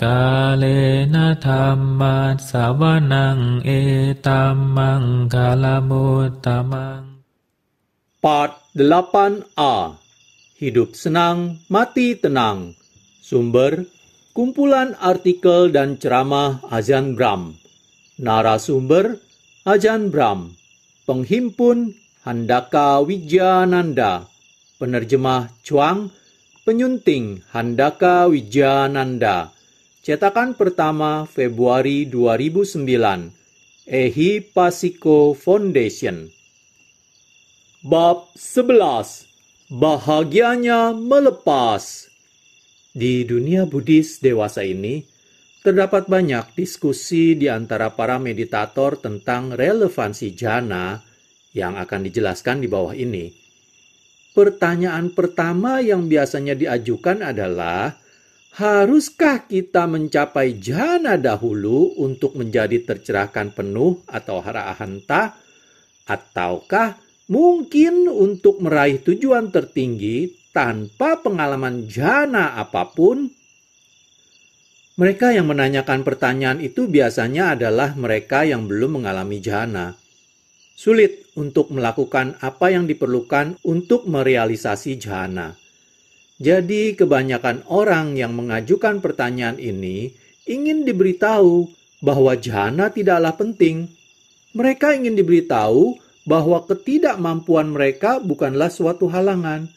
Kalena dhammat sawanang etamang kalamuttamang. Part 8a. Hidup senang, mati tenang. Sumber, kumpulan artikel dan ceramah Ajahn Brahm. Narasumber, Ajahn Brahm. Penghimpun, Handaka Wijayananda. Penerjemah Chuang. Penyunting, Handaka Wijayananda. Cetakan pertama Februari 2009. Ehipasiko Foundation. Bab 11. Bahagianya melepas. Di dunia Buddhis dewasa ini, terdapat banyak diskusi di antara para meditator tentang relevansi jhana yang akan dijelaskan di bawah ini. Pertanyaan pertama yang biasanya diajukan adalah, haruskah kita mencapai jhana dahulu untuk menjadi tercerahkan penuh atau arahanta, ataukah mungkin untuk meraih tujuan tertinggi tanpa pengalaman jhana apapun? Mereka yang menanyakan pertanyaan itu biasanya adalah mereka yang belum mengalami jhana. Sulit untuk melakukan apa yang diperlukan untuk merealisasi jhana. Jadi kebanyakan orang yang mengajukan pertanyaan ini ingin diberitahu bahwa jhana tidaklah penting. Mereka ingin diberitahu bahwa ketidakmampuan mereka bukanlah suatu halangan.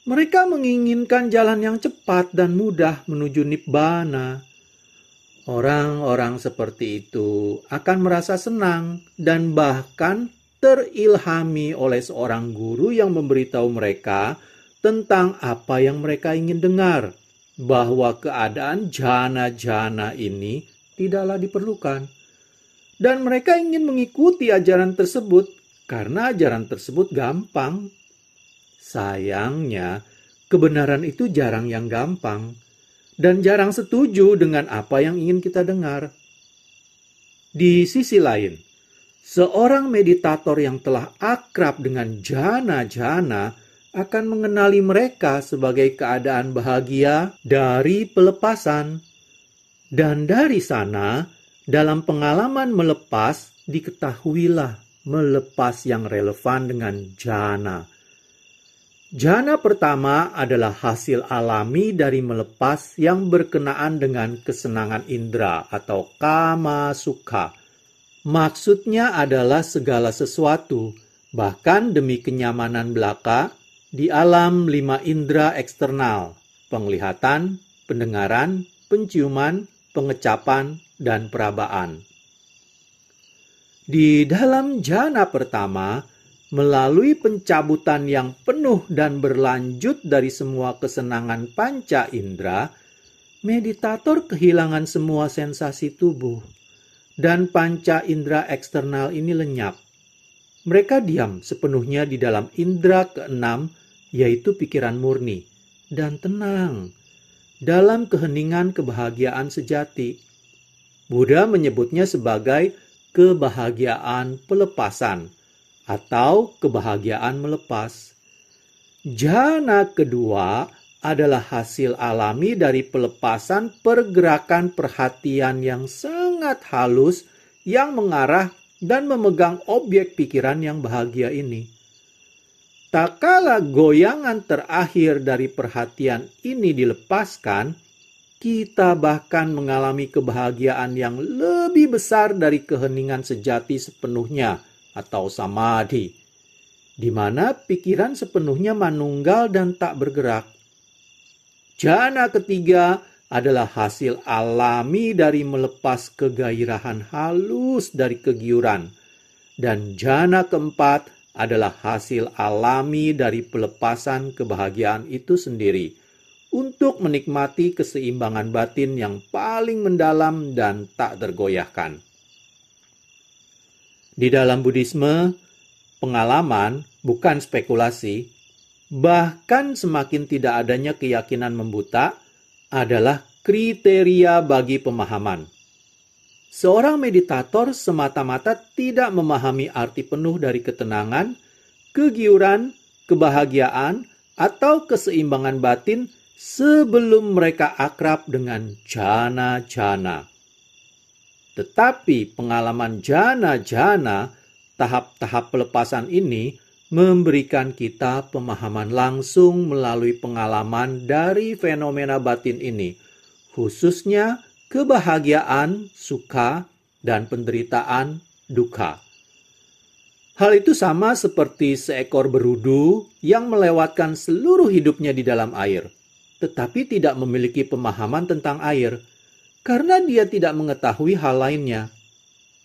Mereka menginginkan jalan yang cepat dan mudah menuju nibbana. Orang-orang seperti itu akan merasa senang dan bahkan terilhami oleh seorang guru yang memberitahu mereka tentang apa yang mereka ingin dengar, bahwa keadaan jhana-jhana ini tidaklah diperlukan. Dan mereka ingin mengikuti ajaran tersebut karena ajaran tersebut gampang. Sayangnya, kebenaran itu jarang yang gampang dan jarang setuju dengan apa yang ingin kita dengar. Di sisi lain, seorang meditator yang telah akrab dengan jhana-jhana akan mengenali mereka sebagai keadaan bahagia dari pelepasan. Dan dari sana, dalam pengalaman melepas, diketahuilah melepas yang relevan dengan jhana. Jhana pertama adalah hasil alami dari melepas yang berkenaan dengan kesenangan indera atau kama sukha. Maksudnya adalah segala sesuatu, bahkan demi kenyamanan belaka, di alam 5 indera eksternal, penglihatan, pendengaran, penciuman, pengecapan, dan perabaan. Di dalam jhana pertama, melalui pencabutan yang penuh dan berlanjut dari semua kesenangan panca indera, meditator kehilangan semua sensasi tubuh, dan panca indera eksternal ini lenyap. Mereka diam sepenuhnya di dalam indera keenam, yaitu pikiran murni, dan tenang dalam keheningan kebahagiaan sejati. Buddha menyebutnya sebagai kebahagiaan pelepasan atau kebahagiaan melepas. Jhana kedua adalah hasil alami dari pelepasan pergerakan perhatian yang sangat halus yang mengarah dan memegang objek pikiran yang bahagia ini. Tak kala goyangan terakhir dari perhatian ini dilepaskan, kita bahkan mengalami kebahagiaan yang lebih besar dari keheningan sejati sepenuhnya atau samadhi, di mana pikiran sepenuhnya manunggal dan tak bergerak. Jhana ketiga adalah hasil alami dari melepas kegairahan halus dari kegiuran, dan jhana keempat adalah hasil alami dari pelepasan kebahagiaan itu sendiri untuk menikmati keseimbangan batin yang paling mendalam dan tak tergoyahkan. Di dalam Buddhisme, pengalaman bukan spekulasi, bahkan semakin tidak adanya keyakinan membuta adalah kriteria bagi pemahaman. Seorang meditator semata-mata tidak memahami arti penuh dari ketenangan, kegiuran, kebahagiaan, atau keseimbangan batin sebelum mereka akrab dengan jana-jana. Tetapi pengalaman jana-jana, tahap-tahap pelepasan ini memberikan kita pemahaman langsung melalui pengalaman dari fenomena batin ini, khususnya kebahagiaan, suka, dan penderitaan, duka. Hal itu sama seperti seekor berudu yang melewatkan seluruh hidupnya di dalam air, tetapi tidak memiliki pemahaman tentang air, karena dia tidak mengetahui hal lainnya.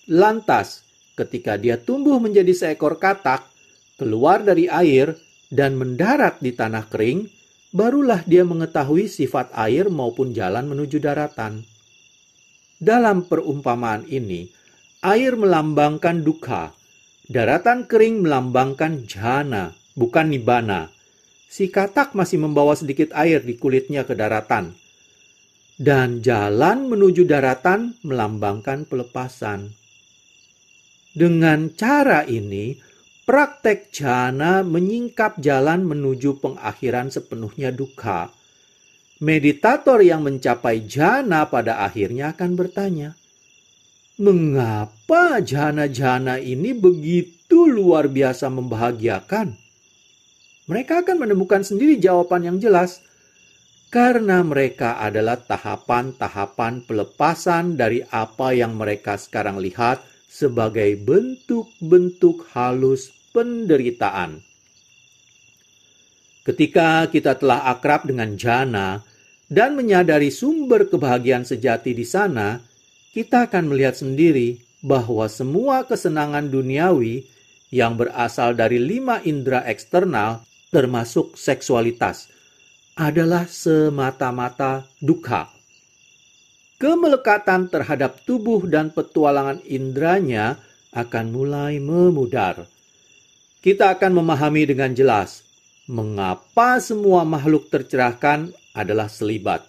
Lantas, ketika dia tumbuh menjadi seekor katak, keluar dari air, dan mendarat di tanah kering, barulah dia mengetahui sifat air maupun jalan menuju daratan. Dalam perumpamaan ini, air melambangkan duka, daratan kering melambangkan jana, bukan nibbana. Si katak masih membawa sedikit air di kulitnya ke daratan. Dan jalan menuju daratan melambangkan pelepasan. Dengan cara ini, praktek jana menyingkap jalan menuju pengakhiran sepenuhnya duka. Meditator yang mencapai jana pada akhirnya akan bertanya, mengapa jana-jana ini begitu luar biasa membahagiakan? Mereka akan menemukan sendiri jawaban yang jelas, karena mereka adalah tahapan-tahapan pelepasan dari apa yang mereka sekarang lihat sebagai bentuk-bentuk halus penderitaan. Ketika kita telah akrab dengan jana dan menyadari sumber kebahagiaan sejati di sana, kita akan melihat sendiri bahwa semua kesenangan duniawi yang berasal dari 5 indera eksternal, termasuk seksualitas, adalah semata-mata duka. Kemelekatan terhadap tubuh dan petualangan indranya akan mulai memudar. Kita akan memahami dengan jelas mengapa semua makhluk tercerahkan adalah selibat.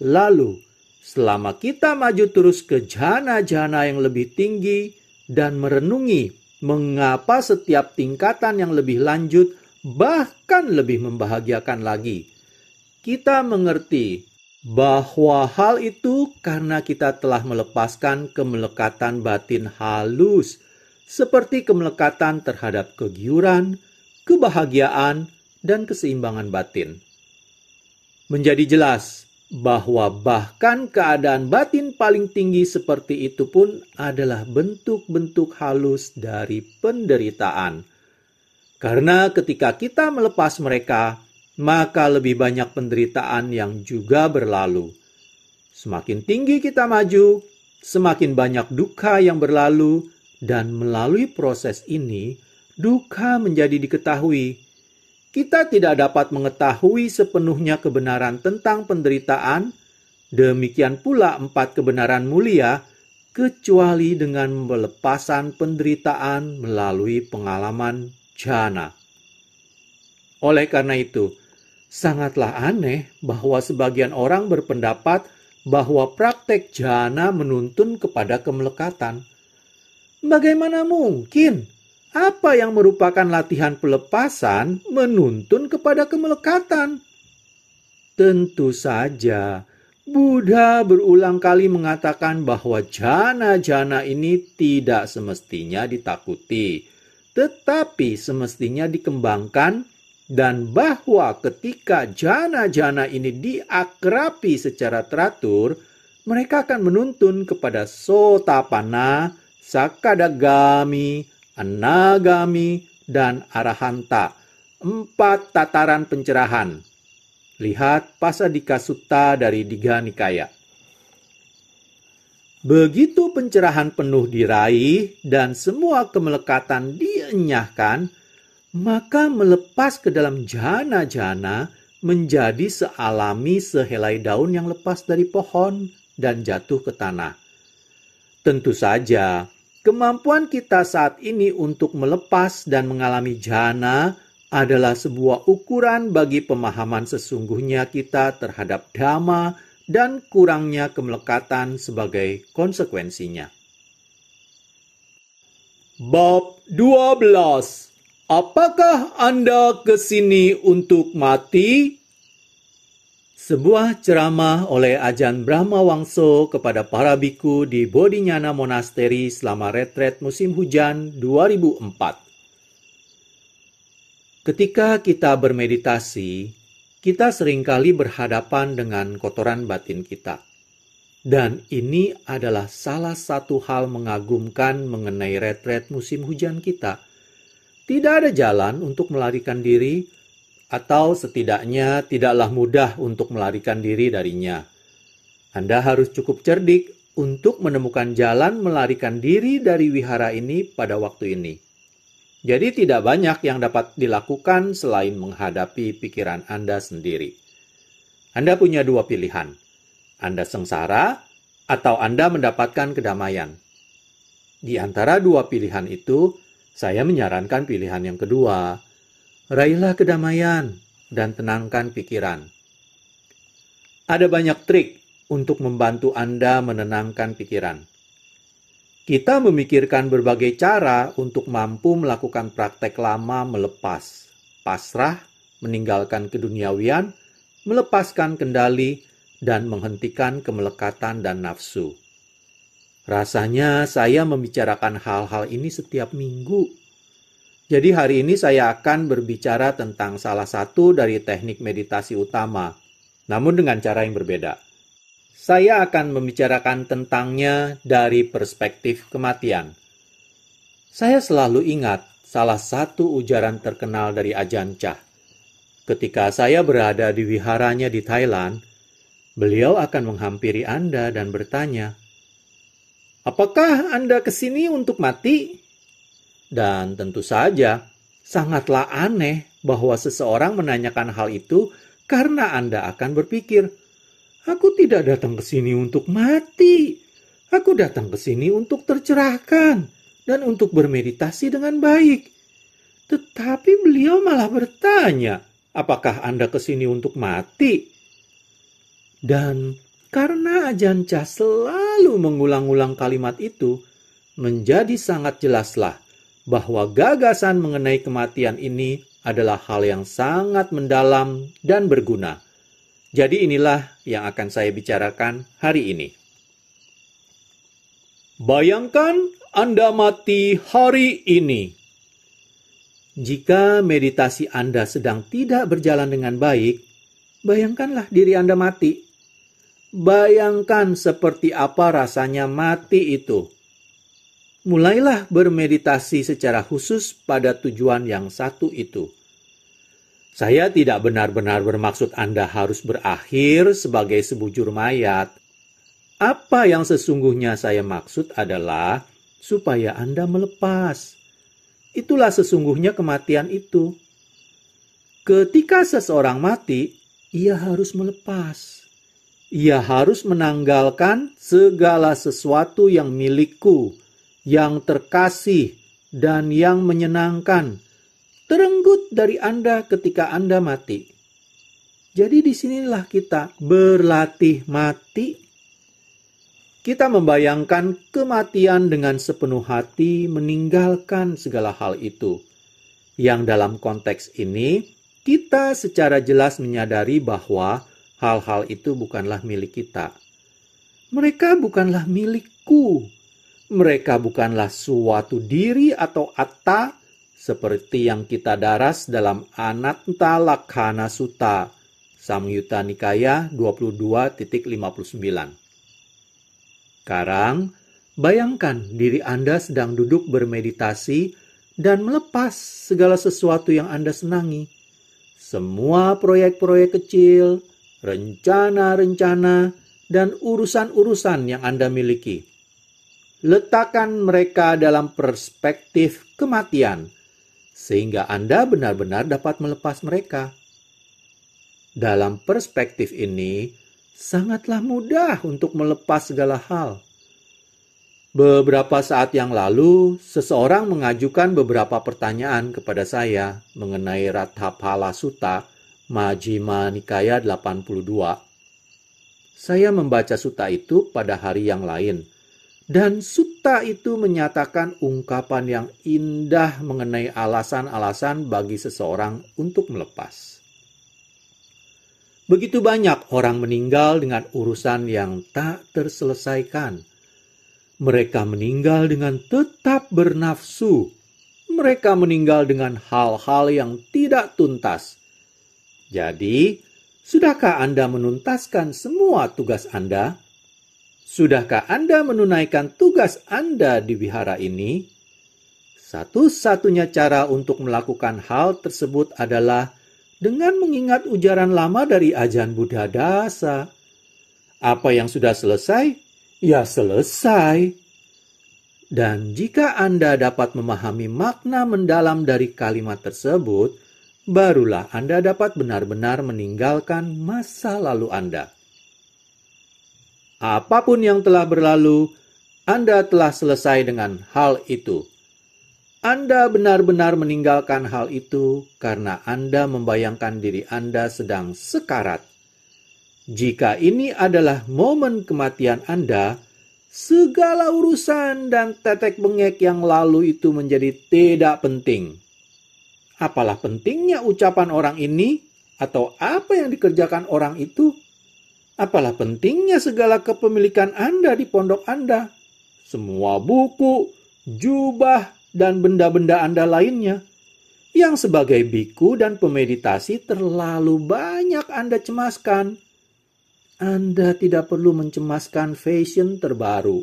Lalu, selama kita maju terus ke jana-jana yang lebih tinggi dan merenungi mengapa setiap tingkatan yang lebih lanjut bahkan lebih membahagiakan lagi, kita mengerti bahwa hal itu karena kita telah melepaskan kemelekatan batin halus, seperti kemelekatan terhadap kegiuran, kebahagiaan, dan keseimbangan batin. Menjadi jelas bahwa bahkan keadaan batin paling tinggi seperti itu pun adalah bentuk-bentuk halus dari penderitaan. Karena ketika kita melepas mereka, maka lebih banyak penderitaan yang juga berlalu. Semakin tinggi kita maju, semakin banyak duka yang berlalu, dan melalui proses ini, duka menjadi diketahui. Kita tidak dapat mengetahui sepenuhnya kebenaran tentang penderitaan, demikian pula 4 kebenaran mulia, kecuali dengan pelepasan penderitaan melalui pengalaman jana. Oleh karena itu, sangatlah aneh bahwa sebagian orang berpendapat bahwa praktek jana menuntun kepada kemelekatan. Bagaimana mungkin? Apa yang merupakan latihan pelepasan menuntun kepada kemelekatan? Tentu saja, Buddha berulang kali mengatakan bahwa jana-jana ini tidak semestinya ditakuti, tetapi semestinya dikembangkan, dan bahwa ketika jana-jana ini diakrabi secara teratur, mereka akan menuntun kepada Sotapanna, Sakadagami, Anagami, dan Arahanta, 4 tataran pencerahan. Lihat Pasadika Sutta dari Digha Nikaya. Begitu pencerahan penuh diraih dan semua kemelekatan dienyahkan, maka melepas ke dalam jana-jana menjadi sealami sehelai daun yang lepas dari pohon dan jatuh ke tanah. Tentu saja, kemampuan kita saat ini untuk melepas dan mengalami jana adalah sebuah ukuran bagi pemahaman sesungguhnya kita terhadap dhamma dan kurangnya kemelekatan sebagai konsekuensinya. Bab 12. Apakah Anda ke sini untuk mati? Sebuah ceramah oleh Ajahn Brahmawangso kepada para biku di Bodhinyana Monastery selama retret musim hujan 2004. Ketika kita bermeditasi, kita seringkali berhadapan dengan kotoran batin kita. Dan ini adalah salah satu hal mengagumkan mengenai retret musim hujan kita. Tidak ada jalan untuk melarikan diri, atau setidaknya tidaklah mudah untuk melarikan diri darinya. Anda harus cukup cerdik untuk menemukan jalan melarikan diri dari wihara ini pada waktu ini. Jadi tidak banyak yang dapat dilakukan selain menghadapi pikiran Anda sendiri. Anda punya dua pilihan. Anda sengsara atau Anda mendapatkan kedamaian. Di antara dua pilihan itu, saya menyarankan pilihan yang kedua. Raihlah kedamaian dan tenangkan pikiran. Ada banyak trik untuk membantu Anda menenangkan pikiran. Kita memikirkan berbagai cara untuk mampu melakukan praktek lama melepas, pasrah, meninggalkan keduniawian, melepaskan kendali, dan menghentikan kemelekatan dan nafsu. Rasanya saya membicarakan hal-hal ini setiap minggu. Jadi hari ini saya akan berbicara tentang salah satu dari teknik meditasi utama, namun dengan cara yang berbeda. Saya akan membicarakan tentangnya dari perspektif kematian. Saya selalu ingat salah satu ujaran terkenal dari Ajahn Chah. Ketika saya berada di wiharanya di Thailand, beliau akan menghampiri Anda dan bertanya, "Apakah Anda kesini untuk mati?" Dan tentu saja, sangatlah aneh bahwa seseorang menanyakan hal itu karena Anda akan berpikir, "Aku tidak datang ke sini untuk mati. Aku datang ke sini untuk tercerahkan dan untuk bermeditasi dengan baik." Tetapi beliau malah bertanya, "Apakah Anda ke sini untuk mati?" Dan karena Ajahn Chah selalu mengulang-ulang kalimat itu, menjadi sangat jelaslah bahwa gagasan mengenai kematian ini adalah hal yang sangat mendalam dan berguna. Jadi inilah yang akan saya bicarakan hari ini. Bayangkan Anda mati hari ini. Jika meditasi Anda sedang tidak berjalan dengan baik, bayangkanlah diri Anda mati. Bayangkan seperti apa rasanya mati itu. Mulailah bermeditasi secara khusus pada tujuan yang satu itu. Saya tidak benar-benar bermaksud Anda harus berakhir sebagai sebujur mayat. Apa yang sesungguhnya saya maksud adalah supaya Anda melepas. Itulah sesungguhnya kematian itu. Ketika seseorang mati, ia harus melepas. Ia harus menanggalkan segala sesuatu yang milikku, yang terkasih, dan yang menyenangkan, terenggut dari Anda ketika Anda mati. Jadi disinilah kita berlatih mati. Kita membayangkan kematian dengan sepenuh hati, meninggalkan segala hal itu. Yang dalam konteks ini, kita secara jelas menyadari bahwa hal-hal itu bukanlah milik kita. Mereka bukanlah milikku. Mereka bukanlah suatu diri atau atta seperti yang kita daras dalam Anatta Lakhana Sutta, Samyutta Nikaya 22.59. Sekarang, bayangkan diri Anda sedang duduk bermeditasi dan melepas segala sesuatu yang Anda senangi. Semua proyek-proyek kecil, rencana-rencana, dan urusan-urusan yang Anda miliki. Letakkan mereka dalam perspektif kematian, sehingga Anda benar-benar dapat melepas mereka. Dalam perspektif ini, sangatlah mudah untuk melepas segala hal. Beberapa saat yang lalu, seseorang mengajukan beberapa pertanyaan kepada saya mengenai Ratthapala Sutta, Majjhima Nikaya 82. Saya membaca sutta itu pada hari yang lain. Dan sutta itu menyatakan ungkapan yang indah mengenai alasan-alasan bagi seseorang untuk melepas. Begitu banyak orang meninggal dengan urusan yang tak terselesaikan. Mereka meninggal dengan tetap bernafsu. Mereka meninggal dengan hal-hal yang tidak tuntas. Jadi, sudahkah Anda menuntaskan semua tugas Anda? Sudahkah Anda menunaikan tugas Anda di wihara ini? Satu-satunya cara untuk melakukan hal tersebut adalah dengan mengingat ujaran lama dari ajaran Buddha Dasa. Apa yang sudah selesai, ya selesai. Dan jika Anda dapat memahami makna mendalam dari kalimat tersebut, barulah Anda dapat benar-benar meninggalkan masa lalu Anda. Apapun yang telah berlalu, Anda telah selesai dengan hal itu. Anda benar-benar meninggalkan hal itu karena Anda membayangkan diri Anda sedang sekarat. Jika ini adalah momen kematian Anda, segala urusan dan tetek bengek yang lalu itu menjadi tidak penting. Apalah pentingnya ucapan orang ini atau apa yang dikerjakan orang itu? Apalah pentingnya segala kepemilikan Anda di pondok Anda? Semua buku, jubah, dan benda-benda Anda lainnya. Yang sebagai biku dan pemeditasi terlalu banyak Anda cemaskan. Anda tidak perlu mencemaskan fashion terbaru,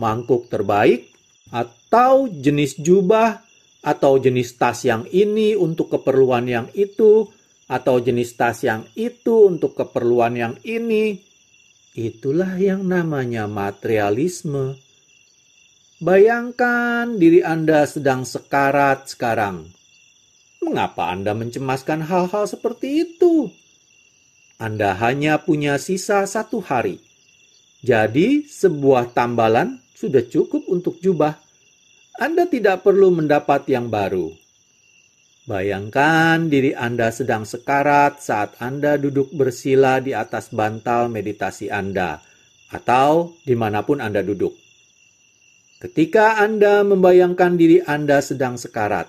mangkuk terbaik, atau jenis jubah, atau jenis tas yang ini untuk keperluan yang itu, atau jenis tas yang itu untuk keperluan yang ini. Itulah yang namanya materialisme. Bayangkan diri Anda sedang sekarat sekarang. Mengapa Anda mencemaskan hal-hal seperti itu? Anda hanya punya sisa 1 hari. Jadi sebuah tambalan sudah cukup untuk jubah. Anda tidak perlu mendapat yang baru. Bayangkan diri Anda sedang sekarat saat Anda duduk bersila di atas bantal meditasi Anda, atau dimanapun Anda duduk. Ketika Anda membayangkan diri Anda sedang sekarat,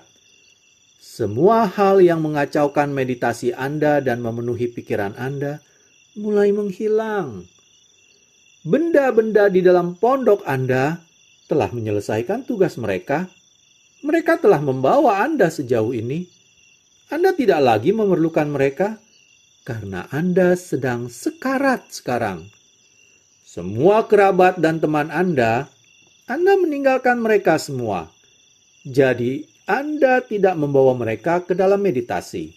semua hal yang mengacaukan meditasi Anda dan memenuhi pikiran Anda mulai menghilang. Benda-benda di dalam pondok Anda telah menyelesaikan tugas mereka. Mereka telah membawa Anda sejauh ini. Anda tidak lagi memerlukan mereka karena Anda sedang sekarat sekarang. Semua kerabat dan teman Anda meninggalkan mereka semua. Jadi, Anda tidak membawa mereka ke dalam meditasi.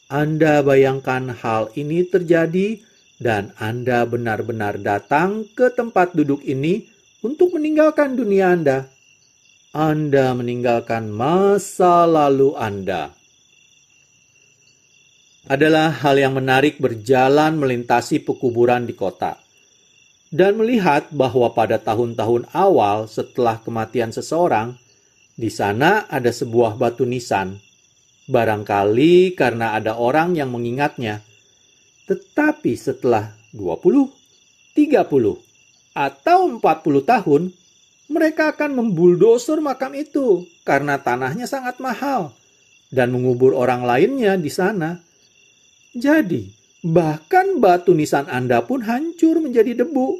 Anda bayangkan hal ini terjadi dan Anda benar-benar datang ke tempat duduk ini untuk meninggalkan dunia Anda. Anda meninggalkan masa lalu Anda. Adalah hal yang menarik berjalan melintasi pekuburan di kota dan melihat bahwa pada tahun-tahun awal setelah kematian seseorang, di sana ada sebuah batu nisan. Barangkali karena ada orang yang mengingatnya. Tetapi setelah 20, 30, atau 40 tahun, mereka akan membuldoser makam itu karena tanahnya sangat mahal dan mengubur orang lainnya di sana. Jadi, bahkan batu nisan Anda pun hancur menjadi debu.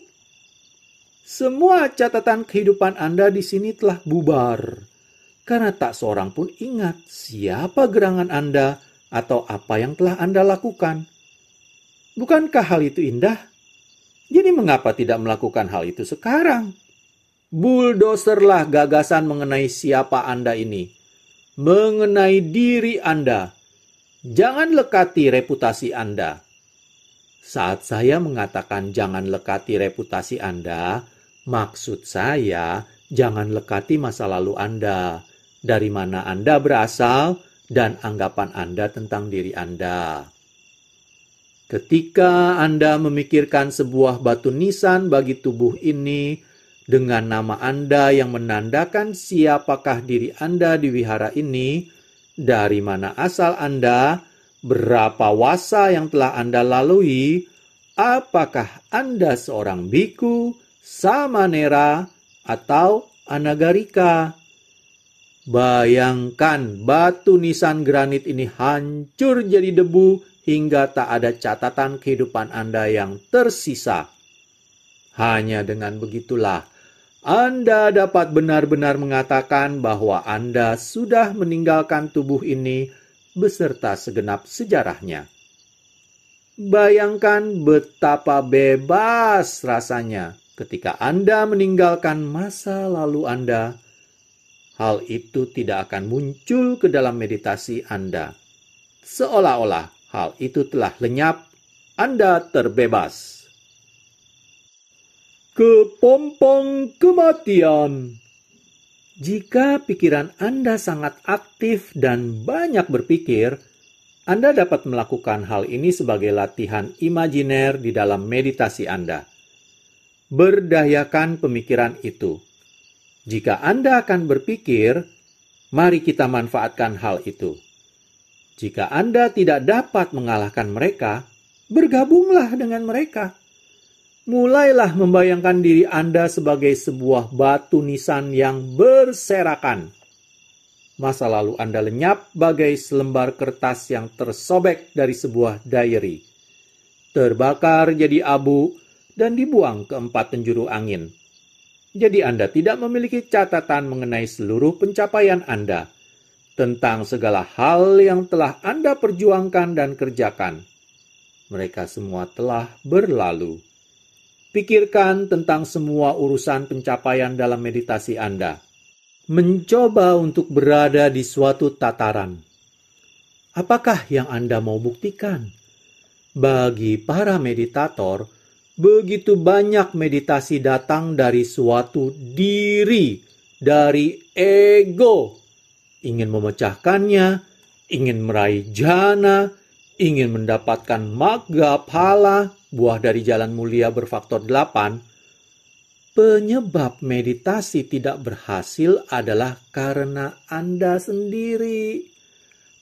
Semua catatan kehidupan Anda di sini telah bubar, karena tak seorang pun ingat siapa gerangan Anda atau apa yang telah Anda lakukan. Bukankah hal itu indah? Jadi mengapa tidak melakukan hal itu sekarang? Bulldoserlah gagasan mengenai siapa Anda ini, mengenai diri Anda. Jangan lekati reputasi Anda. Saat saya mengatakan jangan lekati reputasi Anda, maksud saya jangan lekati masa lalu Anda, dari mana Anda berasal, dan anggapan Anda tentang diri Anda. Ketika Anda memikirkan sebuah batu nisan bagi tubuh ini, dengan nama Anda yang menandakan siapakah diri Anda di wihara ini, dari mana asal Anda, berapa wasa yang telah Anda lalui, apakah Anda seorang biku, samanera, atau anagarika. Bayangkan batu nisan granit ini hancur jadi debu hingga tak ada catatan kehidupan Anda yang tersisa. Hanya dengan begitulah Anda dapat benar-benar mengatakan bahwa Anda sudah meninggalkan tubuh ini beserta segenap sejarahnya. Bayangkan betapa bebas rasanya ketika Anda meninggalkan masa lalu Anda. Hal itu tidak akan muncul ke dalam meditasi Anda. Seolah-olah hal itu telah lenyap, Anda terbebas. Kepompong kematian. Jika pikiran Anda sangat aktif dan banyak berpikir, Anda dapat melakukan hal ini sebagai latihan imajiner di dalam meditasi Anda. Berdayakan pemikiran itu. Jika Anda akan berpikir, mari kita manfaatkan hal itu. Jika Anda tidak dapat mengalahkan mereka, bergabunglah dengan mereka. Mulailah membayangkan diri Anda sebagai sebuah batu nisan yang berserakan. Masa lalu Anda lenyap bagai selembar kertas yang tersobek dari sebuah diary. Terbakar jadi abu dan dibuang ke 4 penjuru angin. Jadi Anda tidak memiliki catatan mengenai seluruh pencapaian Anda, tentang segala hal yang telah Anda perjuangkan dan kerjakan. Mereka semua telah berlalu. Pikirkan tentang semua urusan pencapaian dalam meditasi Anda. Mencoba untuk berada di suatu tataran. Apakah yang Anda mau buktikan? Bagi para meditator, begitu banyak meditasi datang dari suatu diri, dari ego. Ingin memecahkannya, ingin meraih jhana, ingin mendapatkan magga phala, buah dari jalan mulia berfaktor 8. Penyebab meditasi tidak berhasil adalah karena Anda sendiri.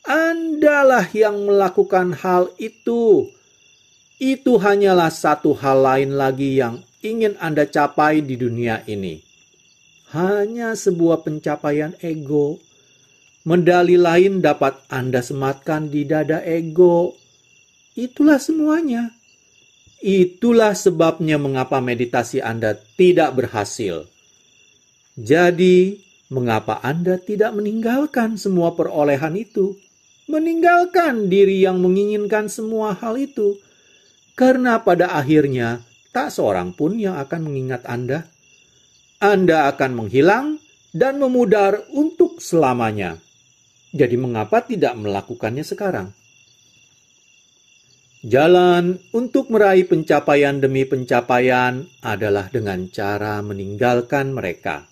Andalah yang melakukan hal itu. Itu hanyalah satu hal lain lagi yang ingin Anda capai di dunia ini. Hanya sebuah pencapaian ego. Medali lain dapat Anda sematkan di dada ego. Itulah semuanya. Itulah sebabnya mengapa meditasi Anda tidak berhasil. Jadi, mengapa Anda tidak meninggalkan semua perolehan itu? Meninggalkan diri yang menginginkan semua hal itu. Karena pada akhirnya, tak seorang pun yang akan mengingat Anda. Anda akan menghilang dan memudar untuk selamanya. Jadi mengapa tidak melakukannya sekarang? Jalan untuk meraih pencapaian demi pencapaian adalah dengan cara meninggalkan mereka.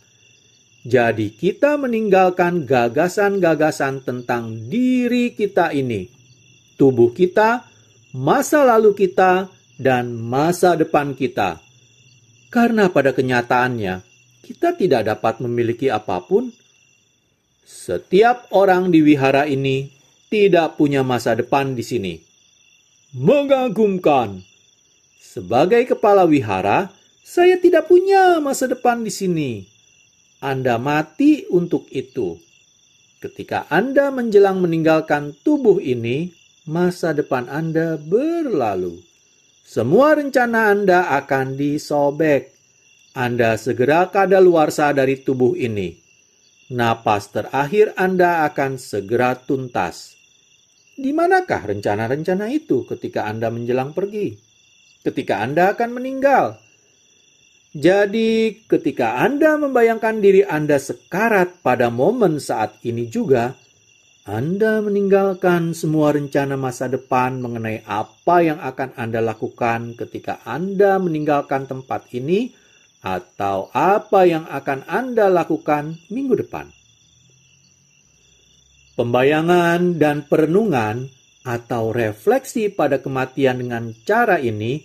Jadi kita meninggalkan gagasan-gagasan tentang diri kita ini, tubuh kita, masa lalu kita, dan masa depan kita. Karena pada kenyataannya, kita tidak dapat memiliki apapun. Setiap orang di wihara ini tidak punya masa depan di sini. Mengagumkan. Sebagai kepala wihara, saya tidak punya masa depan di sini. Anda mati untuk itu. Ketika Anda menjelang meninggalkan tubuh ini, masa depan Anda berlalu. Semua rencana Anda akan disobek. Anda segera kadaluarsa dari tubuh ini. Napas terakhir Anda akan segera tuntas. Di manakah rencana-rencana itu ketika Anda menjelang pergi? Ketika Anda akan meninggal? Jadi, ketika Anda membayangkan diri Anda sekarat pada momen saat ini juga, Anda meninggalkan semua rencana masa depan mengenai apa yang akan Anda lakukan ketika Anda meninggalkan tempat ini atau apa yang akan Anda lakukan minggu depan. Pembayangan dan perenungan atau refleksi pada kematian dengan cara ini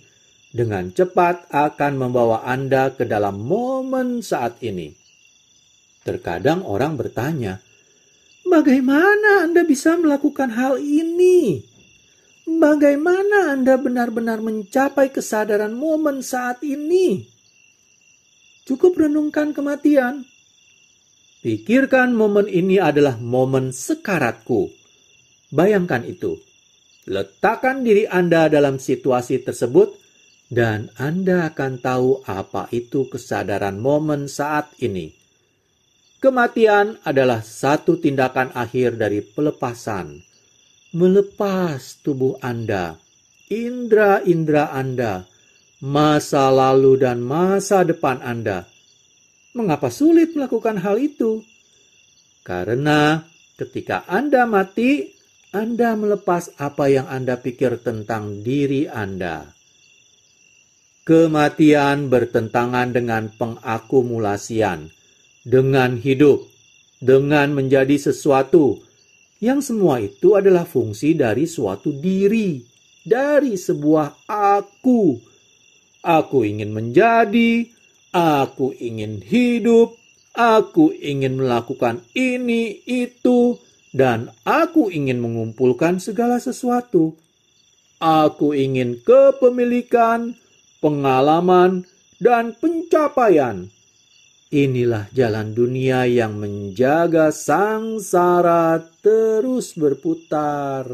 dengan cepat akan membawa Anda ke dalam momen saat ini. Terkadang orang bertanya, bagaimana Anda bisa melakukan hal ini? Bagaimana Anda benar-benar mencapai kesadaran momen saat ini? Cukup renungkan kematian. Pikirkan momen ini adalah momen sekaratku. Bayangkan itu. Letakkan diri Anda dalam situasi tersebut dan Anda akan tahu apa itu kesadaran momen saat ini. Kematian adalah satu tindakan akhir dari pelepasan. Melepas tubuh Anda, indera-indera Anda, masa lalu dan masa depan Anda. Mengapa sulit melakukan hal itu? Karena ketika Anda mati, Anda melepas apa yang Anda pikir tentang diri Anda. Kematian bertentangan dengan pengakumulasian, dengan hidup, dengan menjadi sesuatu, yang semua itu adalah fungsi dari suatu diri, dari sebuah aku. Aku ingin menjadi, aku ingin hidup, aku ingin melakukan ini, itu, dan aku ingin mengumpulkan segala sesuatu. Aku ingin kepemilikan, pengalaman, dan pencapaian. Inilah jalan dunia yang menjaga sangsara terus berputar.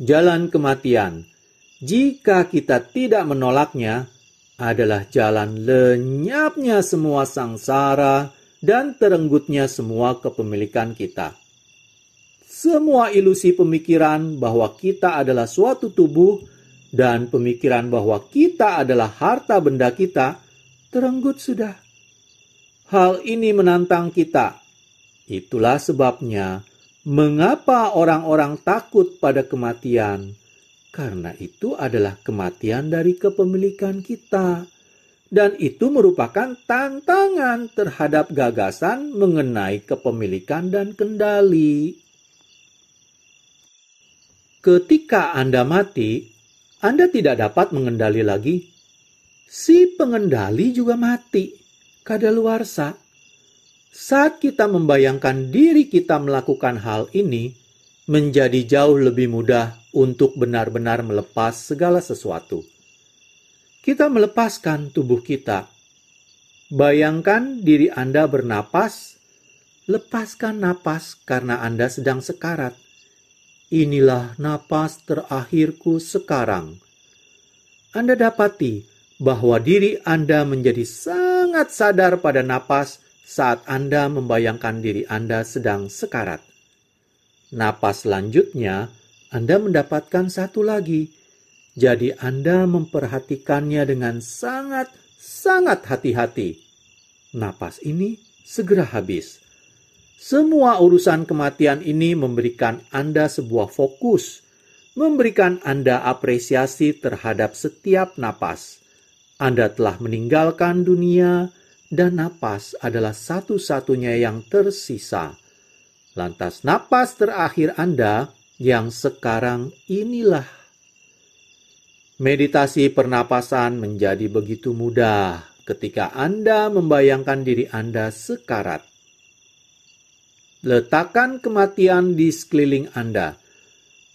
Jalan kematian, jika kita tidak menolaknya, adalah jalan lenyapnya semua sangsara dan terenggutnya semua kepemilikan kita. Semua ilusi pemikiran bahwa kita adalah suatu tubuh dan pemikiran bahwa kita adalah harta benda kita, terenggut sudah. Hal ini menantang kita. Itulah sebabnya mengapa orang-orang takut pada kematian. Karena itu adalah kematian dari kepemilikan kita. Dan itu merupakan tantangan terhadap gagasan mengenai kepemilikan dan kendali. Ketika Anda mati, Anda tidak dapat mengendali lagi. Si pengendali juga mati, kadaluarsa. Saat kita membayangkan diri kita melakukan hal ini, menjadi jauh lebih mudah untuk benar-benar melepas segala sesuatu. Kita melepaskan tubuh kita. Bayangkan diri Anda bernapas, lepaskan napas karena Anda sedang sekarat. Inilah napas terakhirku sekarang. Anda dapati bahwa diri Anda menjadi sangat sadar pada napas saat Anda membayangkan diri Anda sedang sekarat. Napas selanjutnya, Anda mendapatkan satu lagi. Jadi Anda memperhatikannya dengan sangat hati-hati. Napas ini segera habis. Semua urusan kematian ini memberikan Anda sebuah fokus, memberikan Anda apresiasi terhadap setiap napas. Anda telah meninggalkan dunia dan napas adalah satu-satunya yang tersisa. Lantas napas terakhir Anda yang sekarang inilah. Meditasi pernapasan menjadi begitu mudah ketika Anda membayangkan diri Anda sekarat. Letakkan kematian di sekeliling Anda.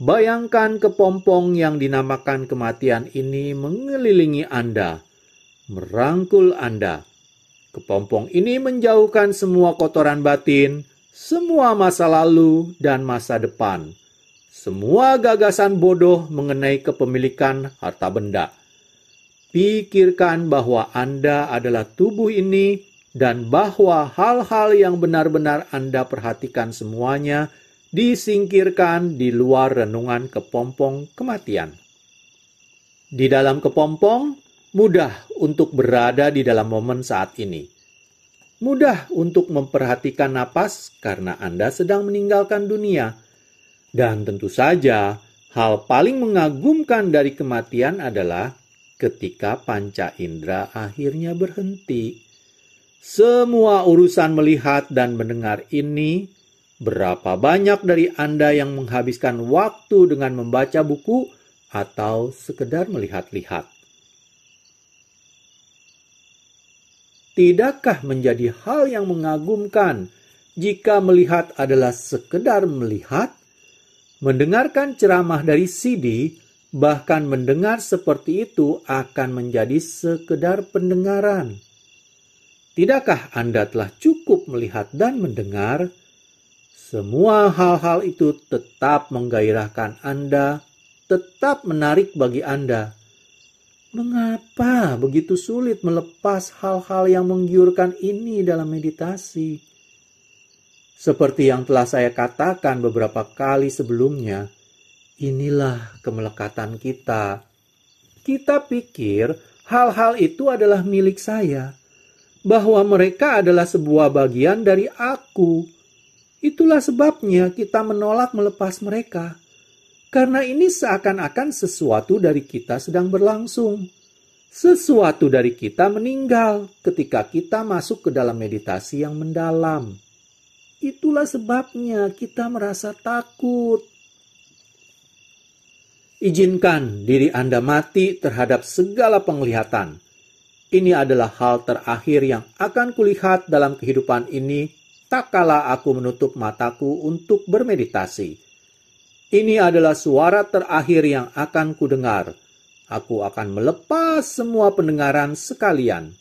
Bayangkan kepompong yang dinamakan kematian ini mengelilingi Anda, merangkul Anda. Kepompong ini menjauhkan semua kotoran batin, semua masa lalu dan masa depan. Semua gagasan bodoh mengenai kepemilikan harta benda. Pikirkan bahwa Anda adalah tubuh ini dan bahwa hal-hal yang benar-benar Anda perhatikan semuanya disingkirkan di luar renungan kepompong kematian. Di dalam kepompong, mudah untuk berada di dalam momen saat ini. Mudah untuk memperhatikan napas karena Anda sedang meninggalkan dunia. Dan tentu saja, hal paling mengagumkan dari kematian adalah ketika panca indera akhirnya berhenti. Semua urusan melihat dan mendengar ini, berapa banyak dari Anda yang menghabiskan waktu dengan membaca buku atau sekedar melihat-lihat? Tidakkah menjadi hal yang mengagumkan jika melihat adalah sekedar melihat? Mendengarkan ceramah dari CD, bahkan mendengar seperti itu akan menjadi sekedar pendengaran. Tidakkah Anda telah cukup melihat dan mendengar? Semua hal-hal itu tetap menggairahkan Anda, tetap menarik bagi Anda. Mengapa begitu sulit melepas hal-hal yang menggiurkan ini dalam meditasi? Seperti yang telah saya katakan beberapa kali sebelumnya, inilah kemelekatan kita. Kita pikir hal-hal itu adalah milik saya, bahwa mereka adalah sebuah bagian dari aku. Itulah sebabnya kita menolak melepas mereka. Karena ini seakan-akan sesuatu dari kita sedang berlangsung. Sesuatu dari kita meninggal ketika kita masuk ke dalam meditasi yang mendalam. Itulah sebabnya kita merasa takut. Izinkan diri Anda mati terhadap segala penglihatan. Ini adalah hal terakhir yang akan kulihat dalam kehidupan ini tak kala aku menutup mataku untuk bermeditasi. Ini adalah suara terakhir yang akan kudengar. Aku akan melepas semua pendengaran sekalian.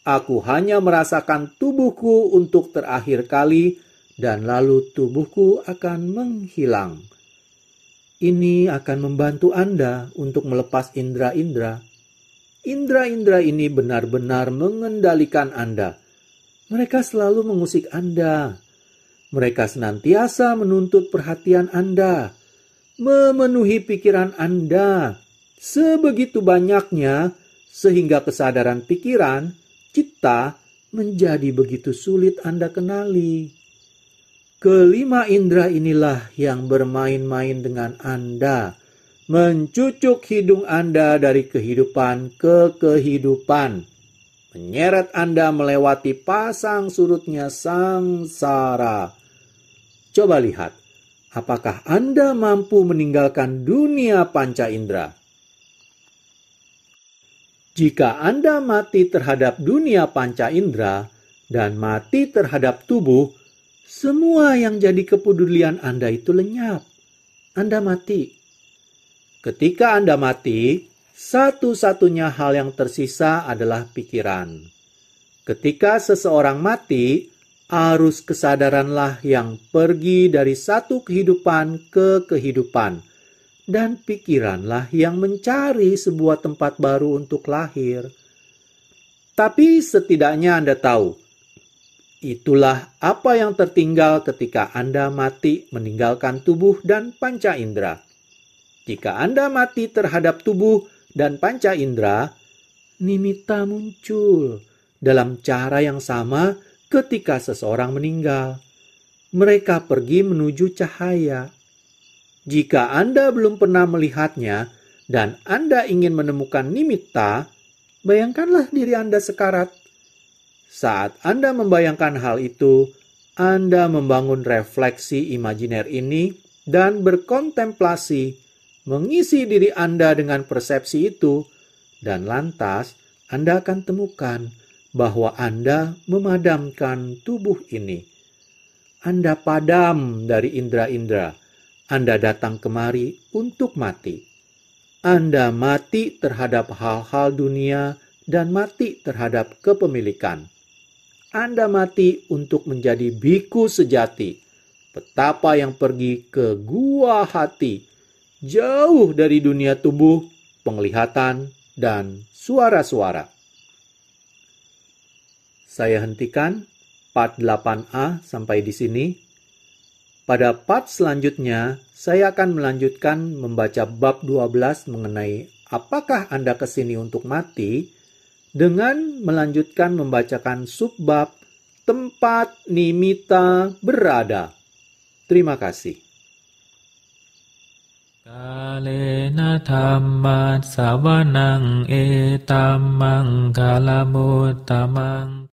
Aku hanya merasakan tubuhku untuk terakhir kali, dan lalu tubuhku akan menghilang. Ini akan membantu Anda untuk melepas indera-indera. Indera-indera ini benar-benar mengendalikan Anda. Mereka selalu mengusik Anda. Mereka senantiasa menuntut perhatian Anda, memenuhi pikiran Anda. Sebegitu banyaknya, sehingga kesadaran pikiran, cita, menjadi begitu sulit Anda kenali. Kelima indera inilah yang bermain-main dengan Anda, mencucuk hidung Anda dari kehidupan ke kehidupan, menyeret Anda melewati pasang surutnya sangsara. Coba lihat, apakah Anda mampu meninggalkan dunia panca indera? Jika Anda mati terhadap dunia panca indera dan mati terhadap tubuh, semua yang jadi kepedulian Anda itu lenyap. Anda mati. Ketika Anda mati, satu-satunya hal yang tersisa adalah pikiran. Ketika seseorang mati, arus kesadaranlah yang pergi dari satu kehidupan ke kehidupan, dan pikiranlah yang mencari sebuah tempat baru untuk lahir. Tapi setidaknya Anda tahu, itulah apa yang tertinggal ketika Anda mati meninggalkan tubuh dan panca indera. Jika Anda mati terhadap tubuh dan panca indera, nimitta muncul dalam cara yang sama ketika seseorang meninggal. Mereka pergi menuju cahaya. Jika Anda belum pernah melihatnya dan Anda ingin menemukan nimitta, bayangkanlah diri Anda sekarat. Saat Anda membayangkan hal itu, Anda membangun refleksi imajiner ini dan berkontemplasi, mengisi diri Anda dengan persepsi itu, dan lantas Anda akan temukan bahwa Anda memadamkan tubuh ini. Anda padam dari indera-indera. Anda datang kemari untuk mati. Anda mati terhadap hal-hal dunia dan mati terhadap kepemilikan. Anda mati untuk menjadi biku sejati, petapa yang pergi ke gua hati, jauh dari dunia tubuh, penglihatan, dan suara-suara. Saya hentikan part 8a sampai di sini. Pada part selanjutnya, saya akan melanjutkan membaca bab 12 mengenai apakah Anda kesini untuk mati, dengan melanjutkan membacakan subbab tempat nimitta berada. Terima kasih. Kalena dhammat savanang etammang kalamutamang